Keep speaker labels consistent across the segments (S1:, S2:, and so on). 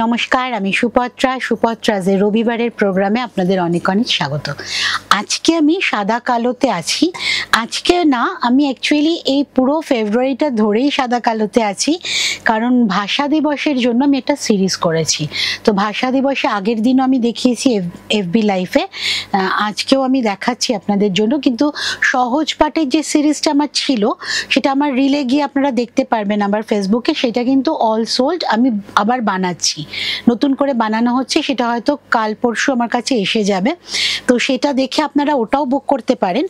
S1: নমস্কার, আমি সুপত্রাজের রবিবারের প্রোগ্রামে আপনাদের অনেক অনেক স্বাগত। আজকে আমি সাদা কালোতে আছি। আজকে না, আমি অ্যাকচুয়ালি এই পুরো ফেব্রুয়ারিটা ধরেই সাদা কালোতে আছি, কারণ ভাষা দিবসের জন্য আমি একটা সিরিজ করেছি। তো ভাষা দিবসে আগের দিনও আমি দেখিয়েছি এফবি লাইফে, আজকেও আমি দেখাচ্ছি আপনাদের জন্য। কিন্তু সহজ পাঠের যে সিরিজটা আমার ছিল, সেটা আমার রিলে গিয়ে আপনারা দেখতে পারবেন আমার ফেসবুকে। সেটা কিন্তু অল সোল্ড, আমি আবার বানাচ্ছি, নতুন করে বানানো হচ্ছে। সেটা হয়তো কাল পরশু আমার কাছে এসে যাবে, তো সেটা দেখে আপনারা ওটাও বুক করতে পারেন।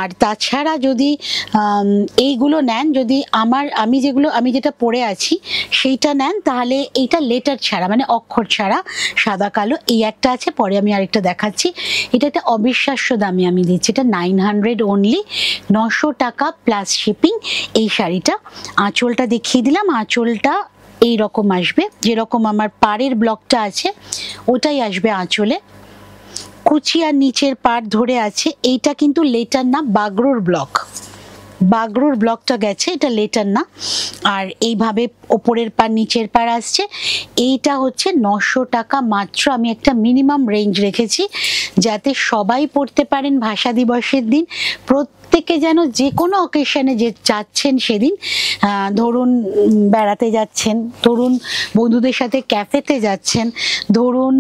S1: আর তাছাড়া যদি এইগুলো নেন, যদি আমি যেটা পড়ে আছি সেইটা নেন, তাহলে এইটা লেটার ছাড়া, মানে অক্ষর ছাড়া সাদা কালো, এই একটা আছে। পরে আমি আরেকটা দেখাচ্ছি। এটা একটা অবিশ্বাস্য দামে আমি দিচ্ছি, এটা 900 অনলি, 900 টাকা প্লাস শিপিং। এই শাড়িটা আঁচলটা দেখিয়ে দিলাম। আঁচলটা এই রকম আসবে, যেরকম আমার পাড়ের ব্লকটা আছে ওটাই আসবে আঁচলে। কুচি আর নিচের পাড় ধরে আছে। এইটা কিন্তু লেটার না, বাগরুর ব্লকটা গেছে, এটা লেটার না। আর এইভাবে ওপরের পাড় নিচের পাড় আসছে। এইটা হচ্ছে 900 টাকা মাত্র। আমি একটা মিনিমাম রেঞ্জ রেখেছি যাতে সবাই পড়তে পারেন ভাষা দিবসের দিন। প্রত্যেকে যেন যে কোনো অকেশনে যে যাচ্ছেন সেদিন, ধরুন বেড়াতে যাচ্ছেন, ধরুন বন্ধুদের সাথে ক্যাফেতে যাচ্ছেন, ধরুন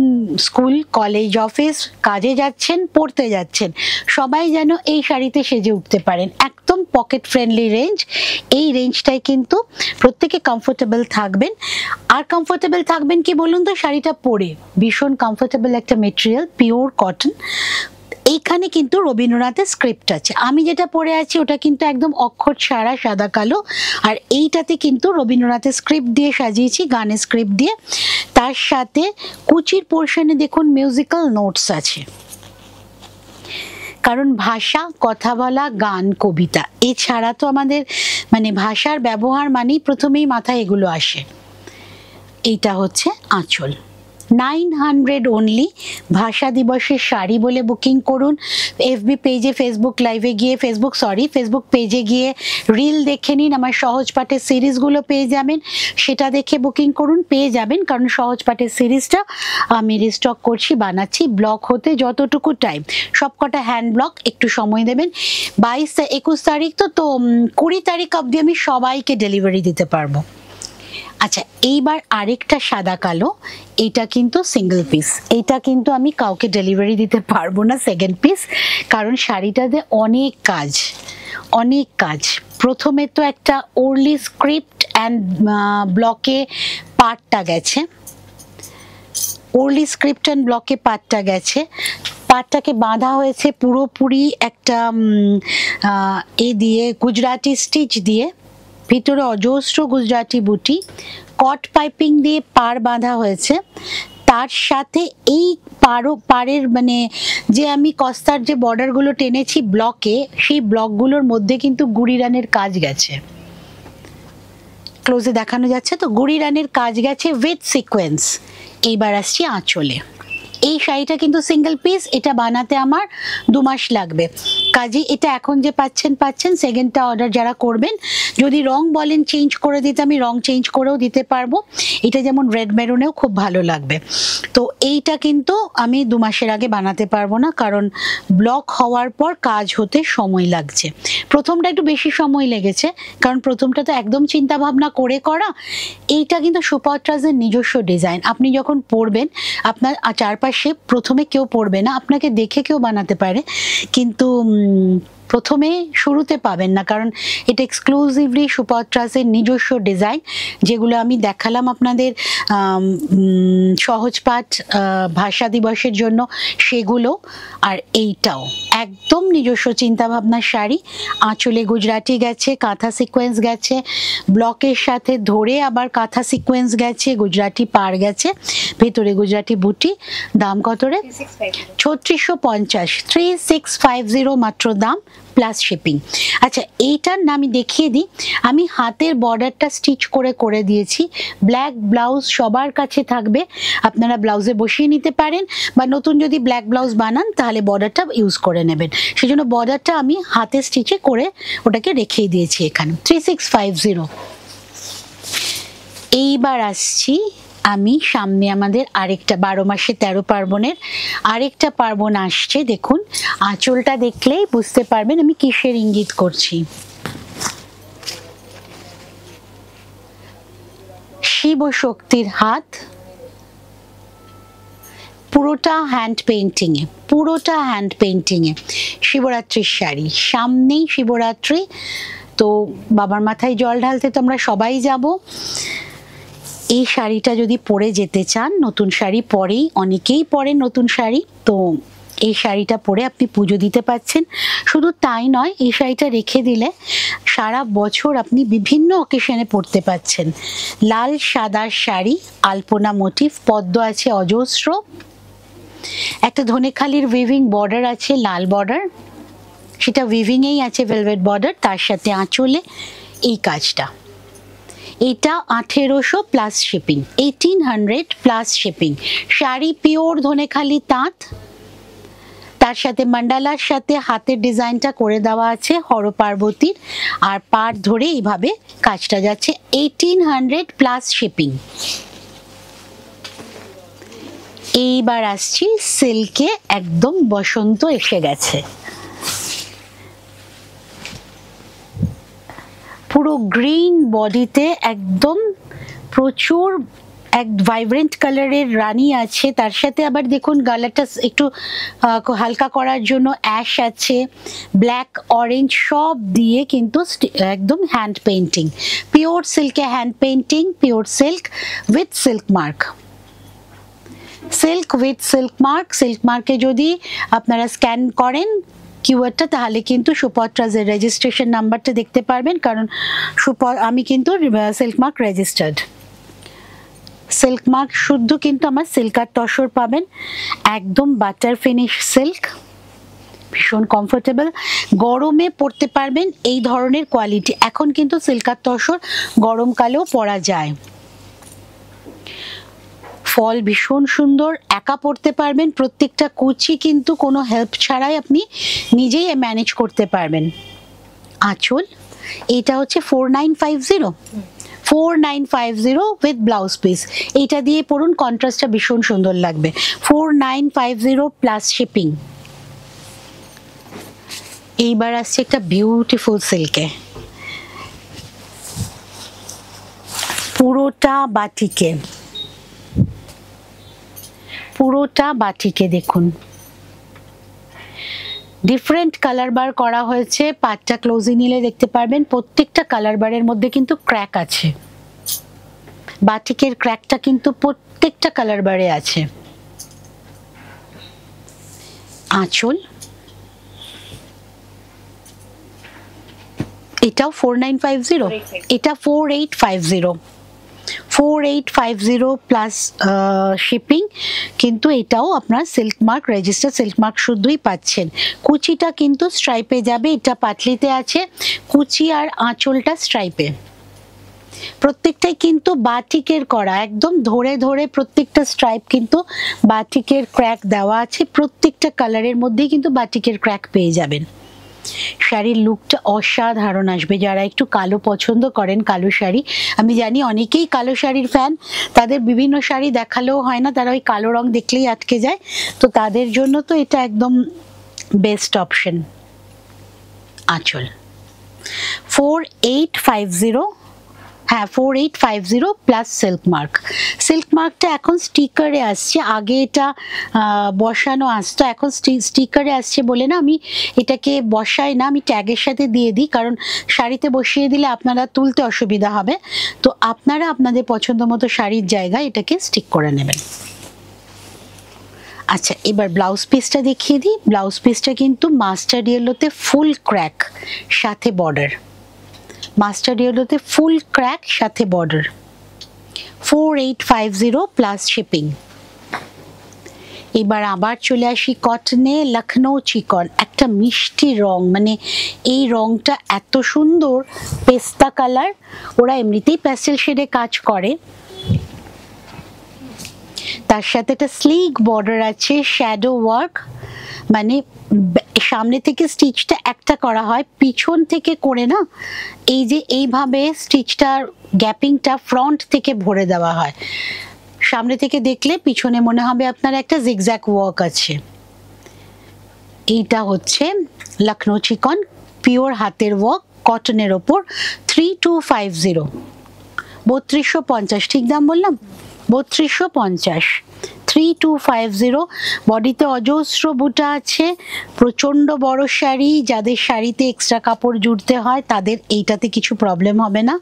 S1: স্কুল কলেজ অফিস কাজে যাচ্ছেন, পড়তে যাচ্ছেন, সবাই যেন এই শাড়িতে সেজে উঠতে পারেন। একদম পকেট ফ্রেন্ডলি রেঞ্জ। এই রেঞ্জটাই কিন্তু প্রত্যেকে কমফোর্টেবল থাকবেন। আর কমফোর্টেবল থাকবেন কি বলুন তো, শাড়িটা পরে ভীষণ কমফোর্টেবল একটা মেটেরিয়াল, পিওর কটন। এইখানে কিন্তু রবীন্দ্রনাথের স্ক্রিপ্ট আছে। আমি যেটা পরে আছি ওটা কিন্তু একদম অক্ষর ছাড়া সাদা কালো, আর এইটাতে কিন্তু রবীন্দ্রনাথের স্ক্রিপ্ট দিয়ে সাজিয়েছি, গানের স্ক্রিপ্ট দিয়ে। তার সাথে কুচির পোর্শনে দেখুন মিউজিক্যাল নোটস আছে, কারণ ভাষা, কথা বলা, গান, কবিতা, এছাড়া তো আমাদের মানে ভাষার ব্যবহার মানেই প্রথমেই মাথায় এগুলো আসে। এইটা হচ্ছে আঁচল। 900 অনলি। ভাষা দিবসের শাড়ি বলে বুকিং করুন। এফবি পেজে, ফেসবুক পেজে গিয়ে রিল দেখে নিন। আমার সহজ পাঠের সিরিজগুলো পেয়ে যাবেন, সেটা দেখে বুকিং করুন, পেয়ে যাবেন। কারণ সহজ পাঠের সিরিজটা আমি রিস্টক করছি, বানাচ্ছি। ব্লক হতে যতটুকু টাইম, সবকটা হ্যান্ড ব্লক, একটু সময় দেবেন। 21 তারিখ তো 20 তারিখ অবধি আমি সবাইকে ডেলিভারি দিতে পারবো। আচ্ছা, এইবার আরেকটা সাদা কালো, এটা কিন্তু সিঙ্গেল পিস। এইটা কিন্তু আমি কাউকে ডেলিভারি দিতে পারবো না সেকেন্ড পিস, কারণ শাড়িটাতে অনেক কাজ। প্রথমে তো একটা ওরলি স্ক্রিপ্ট অ্যান্ড ব্লকে পার্টটা গেছে, ওরলি স্ক্রিপ্ট অ্যান্ড ব্লকে পার্টটা গেছে। পাটটাকে বাঁধা হয়েছে পুরোপুরি একটা দিয়ে গুজরাটি স্টিচ দিয়ে, ভিতরে অজস্র গুজরাটি বুটি, কট পাইপিং দিয়ে পাড় বাঁধা হয়েছে। তার সাথে এই পাড়ের মানে যে আমি কস্তার যে বর্ডারগুলো টেনেছি ব্লকে, সেই ব্লকগুলোর মধ্যে কিন্তু গুড়ি রানের কাজ গেছে। ক্লোজে দেখানো যাচ্ছে তো, গুড়ি রানের কাজ গেছে উইথ সিকোয়েন্স। এইবার আসছি আঁচলে। এই শাড়িটা কিন্তু সিঙ্গেল পিস, এটা বানাতে আমার 2 মাস লাগবে। কাজে এটা এখন যে পাচ্ছেন, সেকেন্ডটা অর্ডার যারা করবেন, যদি রং বলেন চেঞ্জ করে দিতে, আমি রং চেঞ্জ করেও দিতে পারবো। এটা যেমন রেড মেরুনেও খুব ভালো লাগবে। তো এইটা কিন্তু আমি 2 মাসের আগে বানাতে পারবো না, কারণ ব্লক হওয়ার পর কাজ হতে সময় লাগছে। প্রথমটা একটু বেশি সময় লেগেছে, কারণ প্রথমটা তো একদম চিন্তা ভাবনা করে করা। এইটা কিন্তু সুপত্রাজের নিজস্ব ডিজাইন। আপনি যখন পরবেন, আপনার চারপাশে প্রথমে কেউ পড়বে না, আপনাকে দেখে কেউ বানাতে পারে, কিন্তু প্রথমে শুরুতে পাবেন না, কারণ এটা এক্সক্লুসিভলি সুপত্রাজের নিজস্ব ডিজাইন, যেগুলো আমি দেখালাম আপনাদের সহজ পাঠ ভাষা দিবসের জন্য, সেগুলো। আর এইটাও একদম নিজস্ব চিন্তাভাবনার শাড়ি। আঁচলে গুজরাটি গেছে, কাঁথা সিকোয়েন্স গেছে, ব্লকের সাথে ধরে আবার কাঁথা সিকোয়েন্স গেছে, গুজরাটি পাড় গেছে, ভেতরে গুজরাটি বুটি। দাম কত রে? 3650, 3650 মাত্র দাম, প্লাস শিপিং। আচ্ছা, এইটার না আমি দেখিয়ে দিই। আমি হাতের বর্ডারটা স্টিচ করে দিয়েছি। ব্ল্যাক ব্লাউজ সবার কাছে থাকবে, আপনারা ব্লাউজে বসিয়ে নিতে পারেন, বা নতুন যদি ব্ল্যাক ব্লাউজ বানান তাহলে বর্ডারটা ইউজ করে নেবেন। সেজন্য বর্ডারটা আমি হাতে স্টিচে করে ওটাকে রেখেই দিয়েছি এখানে। 3650। এইবার আসছি আমি সামনে আমাদের আরেকটা 12 মাসে 13 পার্বণের আরেকটা পার্বণ আসছে। দেখুন আঁচলটা দেখলেই বুঝতে পারবেন আমি কিসের ইঙ্গিত করছি। শিব শক্তির হাত, পুরোটা হ্যান্ড পেইন্টিং এ শিবরাত্রির শাড়ি, সামনেই শিবরাত্রি, তো বাবার মাথায় জল ঢালতে তো আমরা সবাই যাব। এই শাড়িটা যদি পরে যেতে চান, নতুন শাড়ি পরেই অনেকেই পরেন নতুন শাড়ি, তো এই শাড়িটা পরে আপনি পুজো দিতে পারছেন। শুধু তাই নয়, এই শাড়িটা রেখে দিলে সারা বছর আপনি বিভিন্ন অকেশনে পরতে পারছেন। লাল সাদা শাড়ি, আলপনা মোটিভ, পদ্ম আছে অজস্র, একটা ধনেখালির উইভিং বর্ডার আছে, লাল বর্ডার, সেটা উইভিংয়েই আছে ভেলভেট বর্ডার, তার সাথে আঁচলে এই কাজটা। এটা 1800 plus shipping, 1800 plus shipping. Sari pure Dhanekhali তাঁত, তার সাথে মান্ডালার সাথে হাতের ডিজাইনটা করে দেওয়া আছে হর পার্বতীর, আর পাড় ধরে এইভাবে কাজটা যাচ্ছে। 1800 প্লাস শিপিং। এইবার আসছি সিল্কে, একদম বসন্ত এসে গেছে, পুরো গ্রিন বডিতে একদম প্রচুর এক ভাইব্রেন্ট কালারের রানী আছে, তার সাথে আবার দেখুন গালাটা একটু হালকা করার জন্য অ্যাশ আছে, ব্ল্যাক অরেঞ্জ সব দিয়ে কিন্তু একদম হ্যান্ড পেইন্টিং, পিওর সিল্কে hand painting, pure silk with silk mark. Silk with silk mark, silk মার্কে যদি আপনারা স্ক্যান করেন কিওয়ার্ডটা, তাহলে কিন্তু সুপত্রাজের রেজিস্ট্রেশন নাম্বারটা দেখতে পারবেন, কারণ আমি কিন্তু silk mark registered. Silk mark শুদ্ধ কিন্তু আমার সিল্কার তসর পাবেন, একদম বাটার ফিনিশ সিল্ক, ভীষণ কমফোর্টেবল, গরমে পরতে পারবেন এই ধরনের কোয়ালিটি। এখন কিন্তু সিল্কার তসর গরমকালেও পরা যায়। ফল ভীষণ সুন্দর, একা পড়তে পারবেন, প্রত্যেকটা কুচি কিন্তু কোনো হেল্প ছাড়াই আপনি নিজেই ম্যানেজ করতে পারবেন। আঁচল, এটা হচ্ছে 4950 উইথ ব্লাউজ পিস, এইটা দিয়ে পরুন, কন্ট্রাস্টটা ভীষণ সুন্দর লাগবে। 4950 প্লাস শিপিং। এইবার আসছে একটা বিউটিফুল সিল্কে, পুরোটা বাটিকে, পুরোটা বাটিকে দেখুন ডিফারেন্ট কালার বার করা হয়েছে। পাটটা ক্লোজে নিলে দেখতে পারবেন প্রত্যেকটা কালার বারের মধ্যে কিন্তু ক্র্যাক আছে, বাটিকের ক্র্যাকটা কিন্তু প্রত্যেকটা কালার বারে আছে। আঁচল, এটাও 4950, এটা 4850 প্লাস শিপিং, কিন্তু এটাও আপনার silk mark register, silk mark শুদ্ধই পাচ্ছেন। কুচিটা কিন্তু স্ট্রাইপে যাবে, এটা পাটলিতে আছে, কুচি আর আঁচলটা স্ট্রাইপে, প্রত্যেকটাই কিন্তু বাটিকের করা, একদম ধরে ধরে প্রত্যেকটা স্ট্রাইপ কিন্তু বাটিকের ক্র্যাক দেওয়া আছে, প্রত্যেকটা কালারের মধ্যেই কিন্তু বাটিকের ক্র্যাক পেয়ে যাবেন। শাড়ির লুকটা অসাধারণ আসবে। যারা একটু কালো পছন্দ করেন, কালো শাড়ি, আমি জানি অনেকেই কালো শাড়ির ফ্যান, তাদের বিভিন্ন শাড়ি দেখালেও হয় না, তারা ওই কালো রং দেখলেই আটকে যায়, তো তাদের জন্য তো এটা একদম বেস্ট অপশন। আঁচল 4850, হ্যাঁ 4850 প্লাস সিল্ক মার্ক। সিল্ক মার্কটা এখন স্টিকারে আসছে, আগে এটা বসানো আসতো, এখন স্টিকারে আসছে বলে না আমি এটাকে বসাই না, আমি ট্যাগের সাথে দিয়ে দিই, কারণ শাড়িতে বসিয়ে দিলে আপনারা তুলতে অসুবিধা হবে, তো আপনারা আপনাদের পছন্দ মতো শাড়ির জায়গায় এটাকে স্টিক করে নেবেন। আচ্ছা, এবার ব্লাউজ পিসটা দেখিয়ে দিই। ব্লাউজ পিসটা কিন্তু মাস্টার্ড ইয়েলোতে ফুল ক্র্যাক সাথে বর্ডার, মাস্টার্ড ইয়েলোতে ফুল ক্র্যাক সাথে বর্ডার, 4850 প্লাস শিপিং। এবার আবার চলে আসি কটনে, লখনৌ চিকন, একটা মিষ্টি রং, মানে এই রংটা এত সুন্দর, পেস্তা কালার, ওরা এমনিতেই প্যাস্টেল শেডে কাজ করে, তার সাথে একটা স্লিক বর্ডার আছে, শ্যাডো ওয়ার্ক, মানে সামনে থেকে স্টিচটা একটা করা হয়, পিছন থেকে করে না এই যে এইভাবে স্টিচটার গ্যাপিংটা ফ্রন্ট থেকে ভরে দেওয়া হয়, সামনে থেকে দেখলে পিছনে মনে হবে আপনার একটা জিগজ্যাগ ওয়ার্ক আছে। এইটা হচ্ছে লখনৌ চিকন পিওর হাতের ওয়ার্ক কটনের ওপর 3250 3250 ঠিক দাম বললাম 3250 3250 বডিতে অজস্র বুটা আছে প্রচন্ড বড় শাড়ি যাদের শাড়িতে এক্সট্রা কাপড় জুড়তে হয় তাদের এইটাতে কিছু প্রবলেম হবে না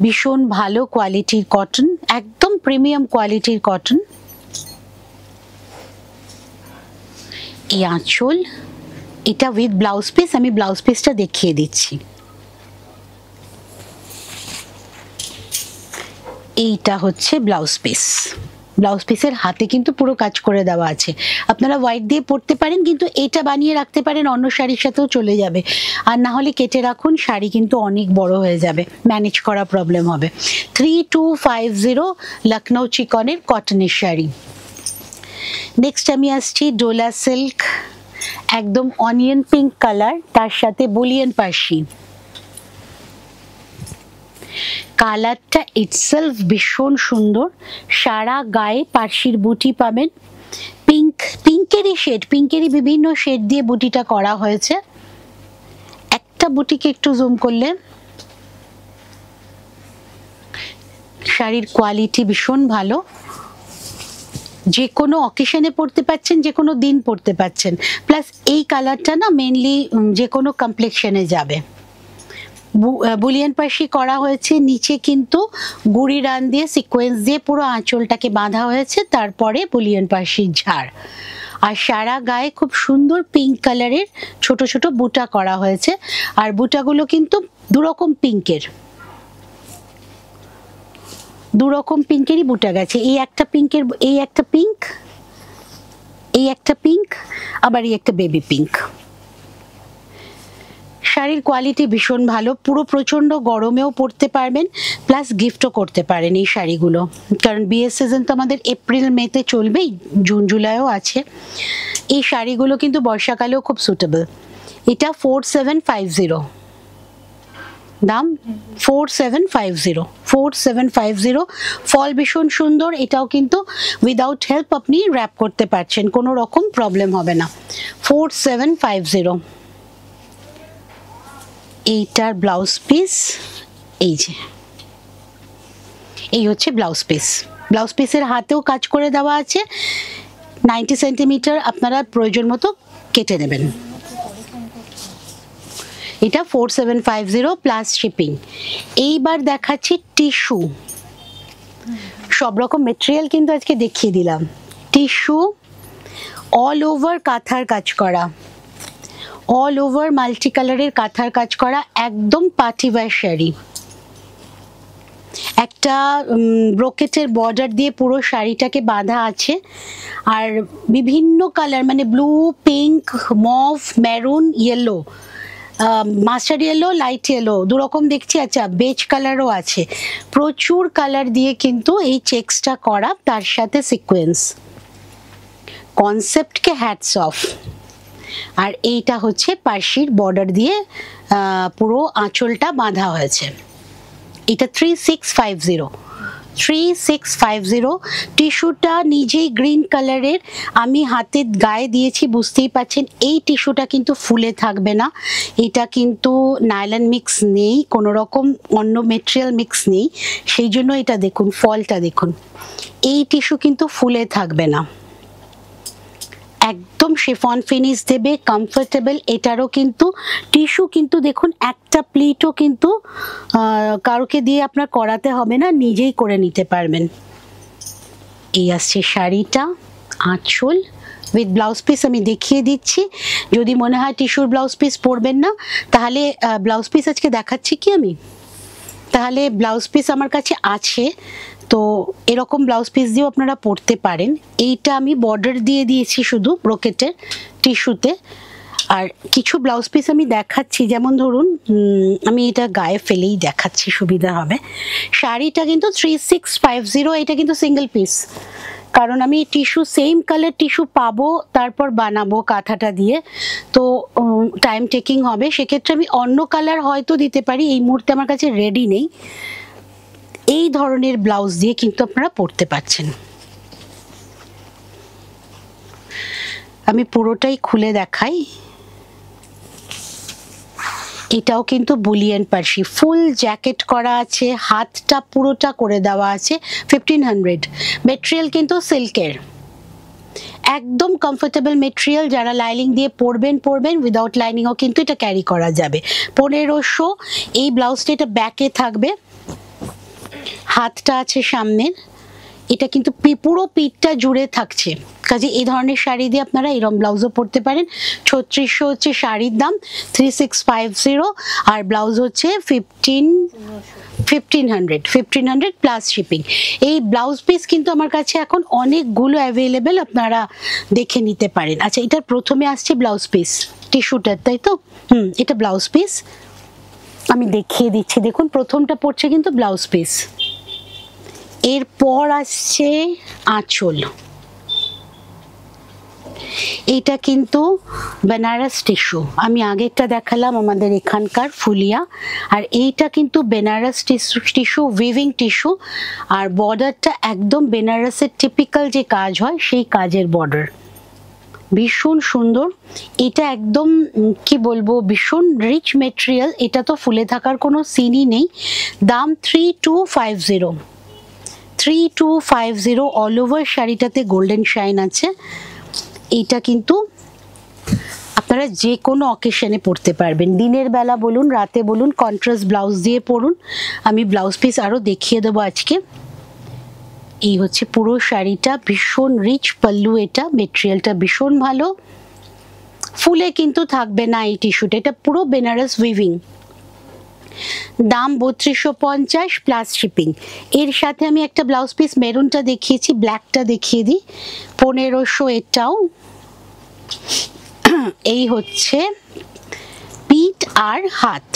S1: ভীষণ ভালো কোয়ালিটির কটন একদম প্রিমিয়াম কোয়ালিটির কটন এই আঁচল এটা উইথ ব্লাউজ পিস আমি ব্লাউজ পিসটা দেখিয়ে দিচ্ছি এইটা হচ্ছে ব্লাউজ পিস ব্লাউজ পিসের হাতে কিন্তু পুরো কাজ করে দেওয়া আছে আপনারা হোয়াইট দিয়ে পরতে পারেন কিন্তু এটা বানিয়ে রাখতে পারেন অন্য শাড়ির সাথেও চলে যাবে আর না হলে কেটে রাখুন শাড়ি কিন্তু অনেক বড় হয়ে যাবে ম্যানেজ করা প্রবলেম হবে 3250 লখনৌ চিকনের কটনের শাড়ি নেক্সট আমি আসছি ডোলা সিল্ক একদম অনিয়ন পিঙ্ক কালার তার সাথে বুলিয়ান পার্সি কালারটা ইটসেলফ ভীষণ সুন্দর সারা গায়ে পার্সির বুটি পাবেন পিঙ্কেরই বিভিন্ন শেড দিয়ে বুটিটা করা হয়েছে একটা বুটিকে একটু জুম করলে শাড়ির কোয়ালিটি ভীষণ ভালো যে কোনো অকেশনে পড়তে পাচ্ছেন যে কোনো দিন পড়তে পাচ্ছেন প্লাস এই কালারটা না মেইনলি যে কোনো কমপ্লেক্সনে যাবে বুলিয়ান পার্সি করা হয়েছে নিচে কিন্তু গুড়ি রান দিয়ে সিকোয়েন্স দিয়ে পুরো আঁচলটাকে বাঁধা হয়েছে তারপরে বুলিয়ান পার্সির ঝাড় আর সারা গায়ে খুব সুন্দর পিঙ্ক কালারের ছোট ছোট বুটা করা হয়েছে আর বুটাগুলো কিন্তু দুরকম পিঙ্কেরই বুটা গেছে এই একটা পিঙ্ক আবার এই একটা বেবি পিঙ্ক শাড়ির কোয়ালিটি ভীষণ ভালো পুরো প্রচন্ড গরমেও পরতে পারবেন প্লাস গিফটও করতে পারেন এই শাড়িগুলো কারণ বিয়ের সিজন তো আমাদের এপ্রিল মেতে চলবেই জুন জুলাইও আছে এই শাড়িগুলো কিন্তু বর্ষাকালেও খুব সুটেবল এটা 4750 দাম 4750 ফল ভীষণ সুন্দর এটাও কিন্তু উইদাউট হেল্প আপনি র্যাপ করতে পারছেন কোনো রকম প্রবলেম হবে না 4750 এইটার ব্লাউজ পিস এই হচ্ছে ব্লাউজ পিসের হাতেও কাজ করে দেওয়া আছে 90 সেন্টিমিটার আপনারা প্রয়োজন মতো কেটে নেবেন এটা 4750 প্লাস শিপিং এইবার দেখাচ্ছি টিস্যু সব রকম মেটেরিয়াল কিন্তু আজকে দেখিয়ে দিলাম টিস্যু অল ওভার কাঁথার কাজ করা অল ওভার মাল্টি কালারের কাঁথার কাজ করা একদম পার্টি ওয়্যার শাড়ি একটা ব্রোকেটের বর্ডার দিয়ে পুরো শাড়িটাকে বাঁধা আছে আর বিভিন্ন কালার মানে blue pink mauve maroon yellow mustard yellow light yellow দুরকম দেখছি আচ্ছা বেজ কালারও আছে প্রচুর কালার দিয়ে কিন্তু এই চেক্সটা করা তার সাথে সিকোয়েন্স কনসেপ্টকে হ্যাটস অফ আর এইটা হচ্ছে পার্সির বর্ডার দিয়ে পুরো আঁচলটা বাঁধা হয়েছে এটা 3650 টিস্যুটা নিজেই গ্রিন কালারের আমি হাতে গায়ে দিয়েছি বুঝতেই পাচ্ছেন এই টিস্যুটা কিন্তু ফুলে থাকবে না এটা কিন্তু নাইলন মিক্স নেই কোনো রকম অন্য মেটেরিয়াল মিক্স নেই সেই জন্য এটা দেখুন ফলটা দেখুন এই টিস্যু কিন্তু ফুলে থাকবে না একদম শিফন ফিনিশ দেবে কমফোর্টেবল এটারও কিন্তু টিস্যু কিন্তু দেখুন একটা প্লিটও কিন্তু কারোকে দিয়ে আপনার করাতে হবে না নিজেই করে নিতে পারবেন এই আসছে শাড়িটা আঁচল উইথ ব্লাউজ পিস আমি দেখিয়ে দিচ্ছি যদি মনে হয় টিস্যুর ব্লাউজ পিস পরবেন না তাহলে ব্লাউজ পিস আজকে দেখাচ্ছি কি আমি তাহলে ব্লাউজ পিস আমার কাছে আছে তো এরকম ব্লাউজ পিস দিয়েও আপনারা পরতে পারেন এইটা আমি বর্ডার দিয়ে দিয়েছি শুধু ব্রোকেটের টিস্যুতে আর কিছু ব্লাউজ পিস আমি দেখাচ্ছি যেমন ধরুন আমি এটা গায়ে ফেলেই দেখাচ্ছি সুবিধা হবে শাড়িটা কিন্তু 3650 এটা কিন্তু সিঙ্গেল পিস কারণ আমি টিস্যু সেম কালার টিস্যু পাবো তারপর বানাবো কাঁথাটা দিয়ে তো টাইম টেকিং হবে সেক্ষেত্রে আমি অন্য কালার হয়তো দিতে পারি এই মুহূর্তে আমার কাছে রেডি নেই এই ধরনের ব্লাউজ দিয়ে কিন্তু আপনারা পরতে পারছেন। আমি পুরোটাই খুলে দেখাই। এটাও কিন্তু বুলিয়ান পার্সি, ফুল জ্যাকেট করা আছে, হাতটা পুরোটা করে দেওয়া আছে। 1500 মেটেরিয়াল কিন্তু সিল্কের, একদম কমফোর্টেবল মেটেরিয়াল। যারা লাইনিং দিয়ে পরবেন উইদাউট লাইনিংও কিন্তু এটা ক্যারি করা যাবে। 1500 এই ব্লাউজটা, এটা ব্যাকে থাকবে, হাতটা আছে সামনের, এটা কিন্তু পুরো পিঠটা জুড়ে থাকছে। কাজে এই ধরনের শাড়ি দিয়ে আপনারা এরকম ব্লাউজও পরতে পারেন। 3600 হচ্ছে শাড়ির দাম, 3650, আর ব্লাউজ হচ্ছে 1500 প্লাস শিপিং। এই ব্লাউজ পিস কিন্তু আমার কাছে এখন অনেকগুলো অ্যাভেলেবেল, আপনারা দেখে নিতে পারেন। আচ্ছা, এটার প্রথমে আসছে ব্লাউজ পিস, টিস্যুটার, তাই তো? এটা ব্লাউজ পিস আমি দেখিয়ে দিচ্ছি। দেখুন, প্রথমটা পড়ছে কিন্তু ব্লাউজ পিস, এরপর আসছে আঁচল। এটা কিন্তু বেনারস টিস্যু, আমি আগেরটা দেখালাম আমাদের এখানকার ফুলিয়া, আর এইটা কিন্তু বেনারস টিস্যু, উইভিং টিস্যু, আর বর্ডারটা একদম বেনারসের টিপিক্যাল যে কাজ হয় সেই কাজের বর্ডার, ভীষণ সুন্দর। এটা একদম কি বলবো, ভীষণ রিচ মেটেরিয়াল। এটা তো ফুলে থাকার কোনো সিনই নেই। দাম 3250 অল ওভার শাড়িটাতে গোল্ডেন শাইন আছে। এটা কিন্তু আপনারা যে কোনো অকেশনে পরতে পারবেন, দিনের বেলা বলুন, রাতে বলুন, কন্ট্রাস্ট ব্লাউজ দিয়ে পরুন। আমি ব্লাউজ পিস আরও দেখিয়ে দেবো আজকে। এই হচ্ছে পুরো শাড়িটা, ভীষণ রিচ পাল্লু, এটা মেটেরিয়ালটা ভীষণ ভালো, ফুলে কিন্তু থাকবে না এই টিস্যুটা, এটা পুরো বেনারস উইভিং। দাম 3250 প্লাস শিপিং। এর সাথে আমি একটা ব্লাউজ পিস মেরুনটা দেখিয়েছি, ব্ল্যাকটা দেখিয়ে দিই, 1500 এটাও। এই হচ্ছে পিঠ আর হাত,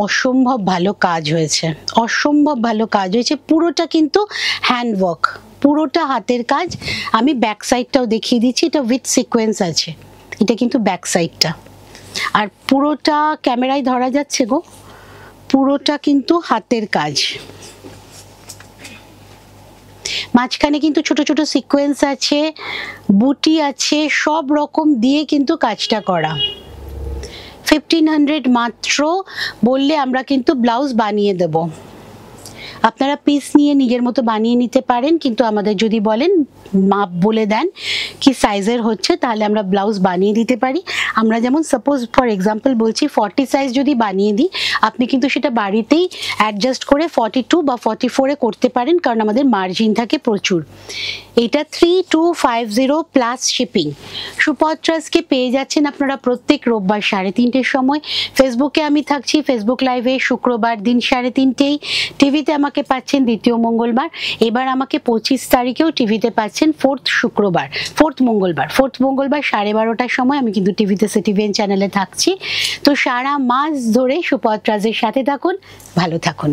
S1: অসম্ভব ভালো কাজ হয়েছে, অসম্ভব ভালো কাজ হয়েছে। পুরোটা কিন্তু হ্যান্ডওয়ার্ক, পুরোটা হাতের কাজ। আমি ব্যাক সাইডটাও দেখিয়ে দিচ্ছি, এটা উইথ সিকোয়েন্স আছে, এটা কিন্তু ব্যাক সাইডটা। আর পুরোটা ক্যামেরায় ধরা যাচ্ছে গো, পুরোটা কিন্তু হাতের কাজ। মাঝখানে কিন্তু ছোট ছোট সিকোয়েন্স আছে, বুটি আছে, সব রকম দিয়ে কিন্তু কাজটা করা। 1500 মাত্র বললে আমরা কিন্তু ব্লাউজ বানিয়ে দেব। আপনারা পিস নিয়ে নিজের মতো বানিয়ে নিতে পারেন, কিন্তু আমাদের যদি বলেন, মাপ বলে দেন কি সাইজের হচ্ছে, তাহলে আমরা ব্লাউজ বানিয়ে দিতে পারি। আমরা যেমন সাপোজ ফর এক্সাম্পল বলছি 40 সাইজ যদি বানিয়ে দিই, আপনি কিন্তু সেটা বাড়িতেই অ্যাডজাস্ট করে 42 বা 44-এ করতে পারেন, কারণ আমাদের মার্জিন থাকে প্রচুর। এটা 3250 প্লাস শিপিং। সুপত্রাসকে পেয়ে যাচ্ছেন আপনারা প্রত্যেক রোববার 3:30-এর সময়। ফেসবুকে আমি থাকছি, ফেসবুক লাইভে শুক্রবার দিন 3:30-এই। টিভিতে আমাকে পাচ্ছেন দ্বিতীয় মঙ্গলবার। এবার আমাকে 25 তারিখেও টিভিতে পাচ্ছেন ফোর্থ মঙ্গলবার 12:30 সময় আমি কিন্তু টিভিতে সিটিভিএন চ্যানেলে থাকছি। তো সারা মাস ধরে সুপত্রাসের সাথে থাকুন, ভালো থাকুন।